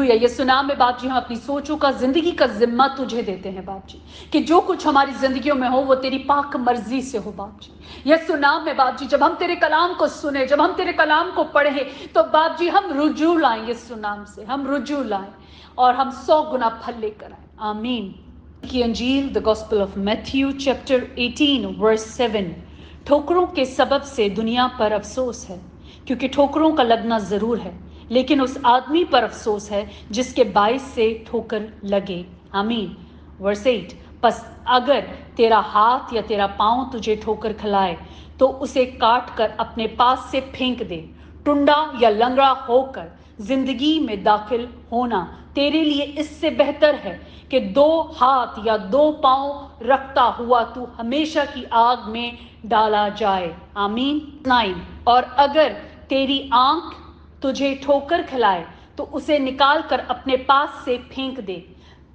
Hallelujah. यीशु नाम में बाप जी हम अपनी सोचों का, जिंदगी का जिम्मा तुझे देते हैं बाप जी, कि जो कुछ हमारी जिंदगियों में हो वो तेरी पाक मर्जी से हो बाप जी। यीशु नाम में बाप जी जब हम तेरे कलाम को सुने, जब हम तेरे कलाम को पढ़े, तो बाप जी हम रुजू लाएं, यीशु नाम से हम रुजू लाएं और हम 100 गुना फल लेकर आए। आमीन। की अंजील, the gospel of Matthew chapter 18 verse 7। ठोकरों के सबब से दुनिया पर अफसोस है, क्योंकि ठोकरों का लगना जरूर है, लेकिन उस आदमी पर अफसोस है जिसके बाइस से ठोकर लगे। आमीन। वर्स 8। बस अगर तेरा हाथ या तेरा पांव तुझे ठोकर खिलाए तो उसे काट कर अपने पास से फेंक दे। टुंडा या लंगड़ा होकर जिंदगी में दाखिल होना तेरे लिए इससे बेहतर है कि 2 हाथ या 2 पांव रखता हुआ तू हमेशा की आग में डाला जाए। आमीन। 9। और अगर तेरी आंख तुझे ठोकर खिलाए तो उसे निकाल कर अपने पास से फेंक दे।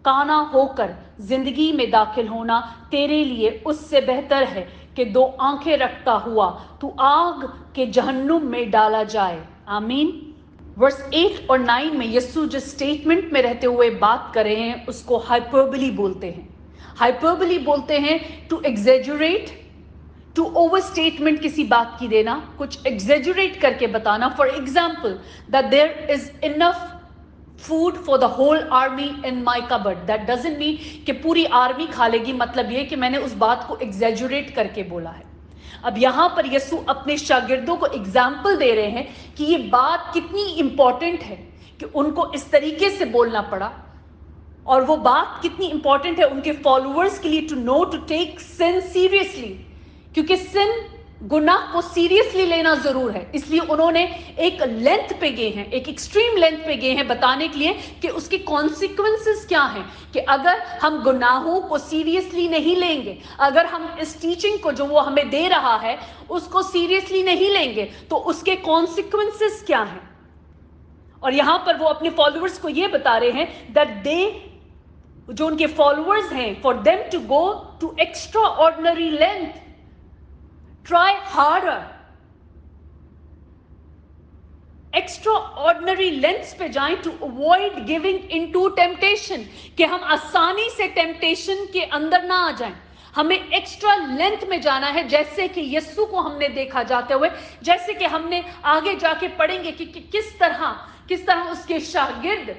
काना होकर जिंदगी में दाखिल होना तेरे लिए उससे बेहतर है कि 2 आंखें रखता हुआ तू आग के जहन्नुम में डाला जाए। आमीन। वर्स 8 और 9 में यीशु जिस स्टेटमेंट में रहते हुए बात कर रहे हैं उसको हाइपरबली बोलते हैं। हाइपरबली बोलते हैं to exaggerate, to over statement किसी बात की देना, कुछ एग्जेजुरेट करके बताना। For example, that there is enough food for the whole army in my cupboard. That doesn't mean कि पूरी आर्मी खा लेगी, मतलब ये कि मैंने उस बात को एग्जेजुरेट करके बोला है। अब यहां पर यीशु अपने शागिर्दों को एग्जाम्पल दे रहे हैं कि ये बात कितनी इंपॉर्टेंट है कि उनको इस तरीके से बोलना पड़ा, और वो बात कितनी इंपॉर्टेंट है उनके फॉलोअर्स के लिए, to know to take sin seriously, क्योंकि सिन, गुनाह को सीरियसली लेना जरूर है। इसलिए उन्होंने एक लेंथ पे गए हैं, एक एक्सट्रीम लेंथ पे गए हैं बताने के लिए कि उसके कॉन्सिक्वेंसेस क्या हैं, कि अगर हम गुनाहों को सीरियसली नहीं लेंगे, अगर हम इस टीचिंग को जो वो हमें दे रहा है उसको सीरियसली नहीं लेंगे तो उसके कॉन्सिक्वेंसेस क्या हैं। और यहां पर वो अपने फॉलोअर्स को ये बता रहे हैं दैट दे, जो उनके फॉलोअर्स हैं, for them to go to extraordinary length, try harder, extraordinary lengths पे जाएं to avoid giving into temptation, कि हम आसानी से टेम्पटेशन के अंदर ना आ जाएं। हमें एक्स्ट्रा लेंथ में जाना है, जैसे कि यीशु को हमने देखा जाते हुए, जैसे कि हमने आगे जाके पढ़ेंगे कि किस तरह उसके शागिर्द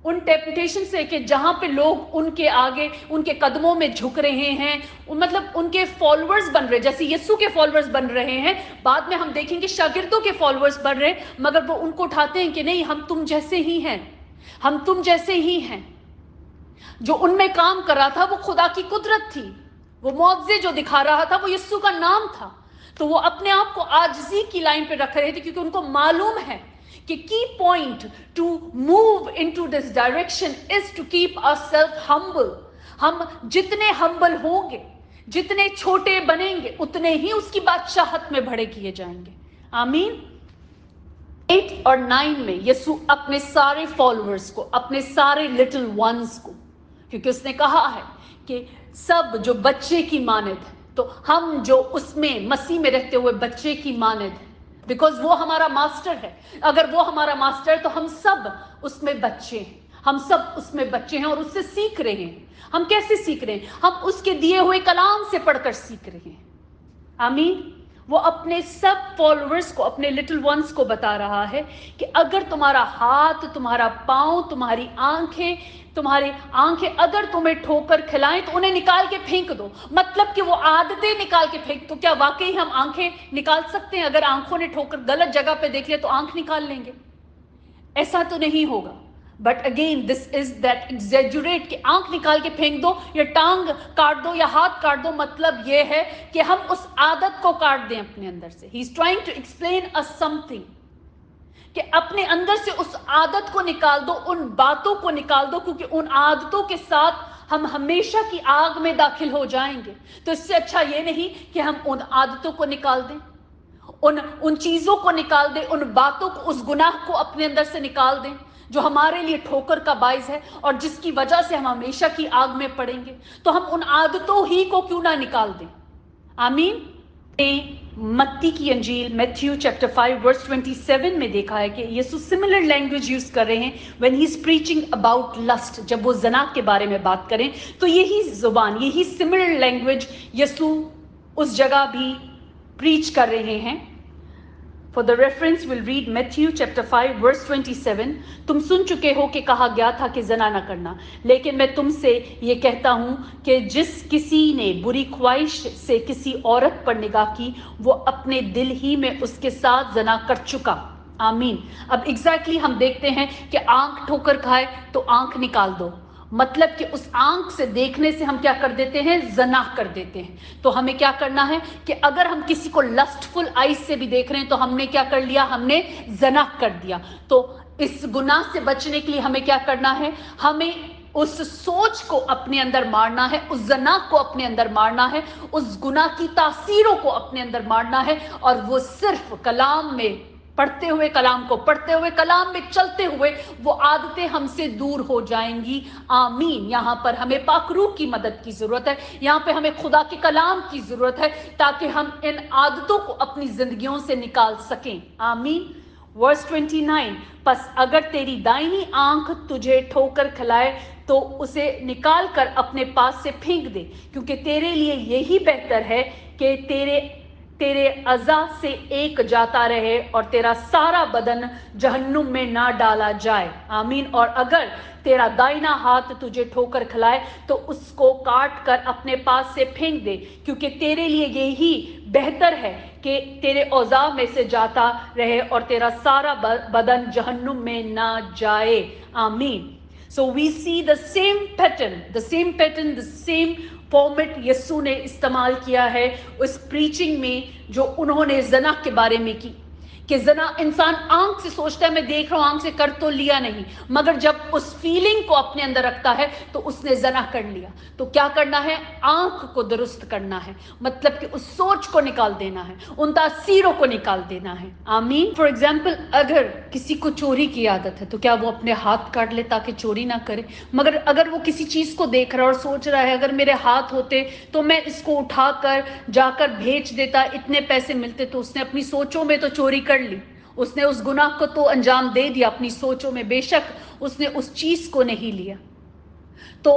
उन टेम्पटेशन से, कि जहां पे लोग उनके आगे, उनके कदमों में झुक रहे हैं, मतलब उनके फॉलोअर्स बन रहे, जैसे यीशु के फॉलोअर्स बन रहे हैं, बाद में हम देखेंगे शागिर्दों के फॉलोअर्स बन रहे हैं, मगर वो उनको उठाते हैं कि नहीं, हम तुम जैसे ही हैं, हम तुम जैसे ही हैं। जो उनमें काम कर रहा था वो खुदा की कुदरत थी, वो मौजज़े जो दिखा रहा था वो यीशु का नाम था। तो वो अपने आप को आजिज़ी की लाइन पे रख रहे थे, क्योंकि उनको मालूम है कि key point to move into this direction is to keep ourselves humble. हम जितने हम्बल होंगे, जितने छोटे बनेंगे, उतने ही उसकी बादशाहत में बड़े किए जाएंगे। आमीन। 8 और 9 में यीशु अपने सारे फॉलोअर्स को, अपने सारे लिटिल वंस को, क्योंकि उसने कहा है कि सब जो बच्चे की मानद है, तो हम जो उसमें मसीह में रहते हुए बच्चे की मानद है, बिकॉज वो हमारा मास्टर है। अगर वो हमारा मास्टर है तो हम सब उसमें बच्चे हैं, हम सब उसमें बच्चे हैं और उससे सीख रहे हैं। हम कैसे सीख रहे हैं? हम उसके दिए हुए कलाम से पढ़कर सीख रहे हैं। आमीन। वो अपने सब फॉलोअर्स को, अपने लिटिल वंस को बता रहा है कि अगर तुम्हारा हाथ, तुम्हारा पांव, तुम्हारी आंखें अगर तुम्हें ठोकर खिलाएं तो उन्हें निकाल के फेंक दो। मतलब कि वो आदतें निकाल के फेंक। तो क्या वाकई हम आंखें निकाल सकते हैं? अगर आंखों ने ठोकर गलत जगह पे देख लिया तो आंख निकाल लेंगे? ऐसा तो नहीं होगा। But again this is that exaggerate, कि आंख निकाल के फेंक दो या टांग काट दो या हाथ काट दो, मतलब यह है कि हम उस आदत को काट दें अपने अंदर से। He is trying to explain us something, कि अपने अंदर से उस आदत को निकाल दो, उन बातों को निकाल दो, क्योंकि उन आदतों के साथ हम हमेशा की आग में दाखिल हो जाएंगे। तो इससे अच्छा ये नहीं कि हम उन आदतों को निकाल दें, उन चीजों को निकाल दें, उन बातों को, उस गुनाह को अपने अंदर से निकाल दें जो हमारे लिए ठोकर का बाइस है और जिसकी वजह से हम हमेशा की आग में पड़ेंगे। तो हम उन आदतों ही को क्यों ना निकाल दें। आमीन। मत्ती की अंजील मैथ्यू चैप्टर 5 वर्स 27 में देखा है कि यीशु सिमिलर लैंग्वेज यूज कर रहे हैं when he is preaching about lust. जब वो जना के बारे में बात करें तो यही जुबान, यही सिमिलर लैंग्वेज यीशु उस जगह भी प्रीच कर रहे हैं। For the reference, we'll read Matthew chapter 5 verse 27. तुम सुन चुके हो कि कहा गया था कि जना न करना, लेकिन मैं तुमसे ये कहता हूँ कि जिस किसी ने बुरी ख्वाहिश से किसी औरत पर निगाह की, वो अपने दिल ही में उसके साथ जना कर चुका। आमीन। अब एग्जैक्टली हम देखते हैं कि आंख ठोकर खाए तो आंख निकाल दो, मतलब कि उस आंख से देखने से हम क्या कर देते हैं, जना कर देते हैं। तो हमें क्या करना है कि अगर हम किसी को लस्टफुल आईज से भी देख रहे हैं तो हमने क्या कर लिया, हमने जना कर दिया। तो इस गुनाह से बचने के लिए हमें क्या करना है, हमें उस सोच को अपने अंदर मारना है, उस जना को अपने अंदर मारना है, उस गुनाह की तासीरों को अपने अंदर मारना है, और वो सिर्फ कलाम में पढ़ते हुए, कलाम को पढ़ते हुए, कलाम में चलते हुए वो आदतें हमसे दूर हो जाएंगी। आमीन। यहाँ पर हमें पाक रूह की मदद की जरूरत है, यहाँ पे हमें खुदा के कलाम की जरूरत है ताकि हम इन आदतों को अपनी जिंदगियों से निकाल सकें। आमीन। वर्स 29, बस अगर तेरी दाहिनी आंख तुझे ठोकर खिलाए तो उसे निकाल कर अपने पास से फेंक दे, क्योंकि तेरे लिए यही बेहतर है कि तेरे अज़ा से एक जाता रहे और तेरा सारा बदन जहन्नुम में ना डाला जाए। आमीन। और अगर तेरा दाहिना हाथ तुझे ठोकर खिलाए तो उसको काट कर अपने पास से फेंक दे, क्योंकि तेरे लिए यही बेहतर है कि तेरे औज़ा में से जाता रहे और तेरा सारा बदन जहन्नुम में ना जाए। आमीन। So we see the same pattern, the same format यीशु ने इस्तेमाल किया है उस प्रीचिंग में जो उन्होंने जना के बारे में की, कि जना इंसान आंख से सोचता है मैं देख रहा हूं, आंख से कर तो लिया नहीं, मगर जब उस फीलिंग को अपने अंदर रखता है तो उसने जना कर लिया। तो क्या करना है, आंख को दुरुस्त करना है, मतलब कि उस सोच को निकाल देना है, उन तासीरों को निकाल देना है। आमीन। फॉर एग्जाम्पल, अगर किसी को चोरी की आदत है तो क्या वो अपने हाथ काट ले ताकि चोरी ना करे? मगर अगर वो किसी चीज को देख रहा है और सोच रहा है अगर मेरे हाथ होते तो मैं इसको उठाकर जाकर बेच देता, इतने पैसे मिलते, तो उसने अपनी सोचों में तो चोरी कर ली, उसने उस गुनाह को तो अंजाम दे दिया अपनी सोचों में, बेशक उसने उस चीज को नहीं लिया। तो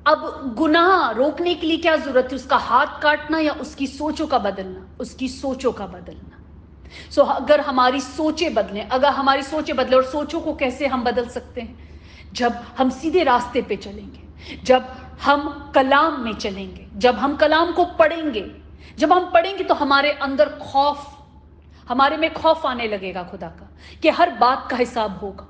अब गुनाह रोकने के लिए क्या जरूरत है, उसका हाथ काटना या उसकी सोचों का बदलना? उसकी सोचों का बदलना। सो अगर हमारी सोचें बदलें, अगर हमारी सोचें बदलें, और सोचों को कैसे हम बदल सकते हैं, जब हम सीधे रास्ते पे चलेंगे, जब हम कलाम में चलेंगे, जब हम कलाम को पढ़ेंगे। जब हम पढ़ेंगे तो हमारे अंदर खौफ, हमारे में खौफ आने लगेगा खुदा का, कि हर बात का हिसाब होगा,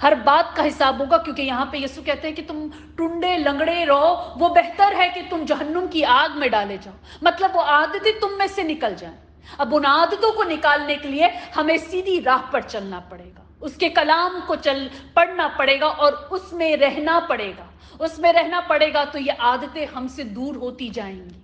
हर बात का हिसाब होगा। क्योंकि यहाँ पे यीशु कहते हैं कि तुम टुंडे लंगड़े रहो, वो बेहतर है कि तुम जहन्नुम की आग में डाले जाओ, मतलब वो आदतें तुम में से निकल जाएं। अब उन आदतों को निकालने के लिए हमें सीधी राह पर चलना पड़ेगा, उसके कलाम को पढ़ना पड़ेगा और उसमें रहना पड़ेगा, उसमें रहना पड़ेगा। तो ये आदतें हमसे दूर होती जाएंगी,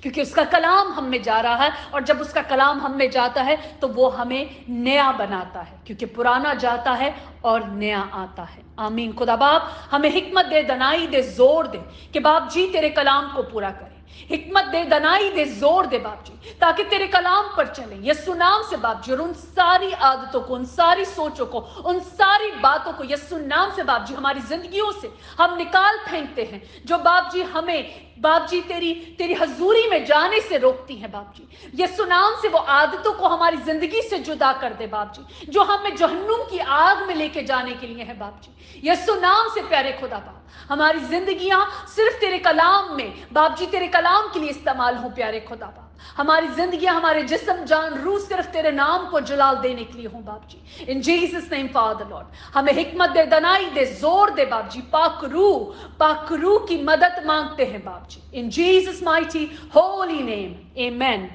क्योंकि उसका कलाम हम में जा रहा है, और जब उसका कलाम हम में जाता है तो वो हमें नया बनाता है, क्योंकि पुराना जाता है और नया आता है। आमीन। खुदा बाप हमें हिकमत दे, दनाई दे, जोर दे कि बाप जी तेरे कलाम को पूरा करें। हिकमत दे, दनाई दे, जोर दे बाप जी, ताकि तेरे कलाम पर चलें यीशु नाम से बाप जी। और उन सारी आदतों को, उन सारी सोचों को, उन सारी बातों को यीशु नाम से बाप जी हमारी जिंदगियों से हम निकाल फेंकते हैं, जो बाप जी हमें बाप जी तेरी हजूरी में जाने से रोकती हैं बाप जी। यीशु नाम से वो आदतों को हमारी जिंदगी से जुदा कर दे बाप जी, जो हमें जहन्नुम की आग में लेके जाने के लिए है बाप जी। यीशु नाम से प्यारे खुदा बाप, हमारी जिंदगियां सिर्फ तेरे कलाम में बाप जी, तेरे कलाम के लिए इस्तेमाल हो प्यारे खुदा बाप। हमारी जिंदगियां, हमारे जिस्म, जान, रूह सिर्फ तेरे नाम को जलाल देने के लिए हो बाप जी। In Jesus name father Lord, हमें हिकमत दे, दनाई दे, जोर दे बाप जी। पाक रूह की मदद मांगते हैं बाप जी, in Jesus mighty holy name, amen.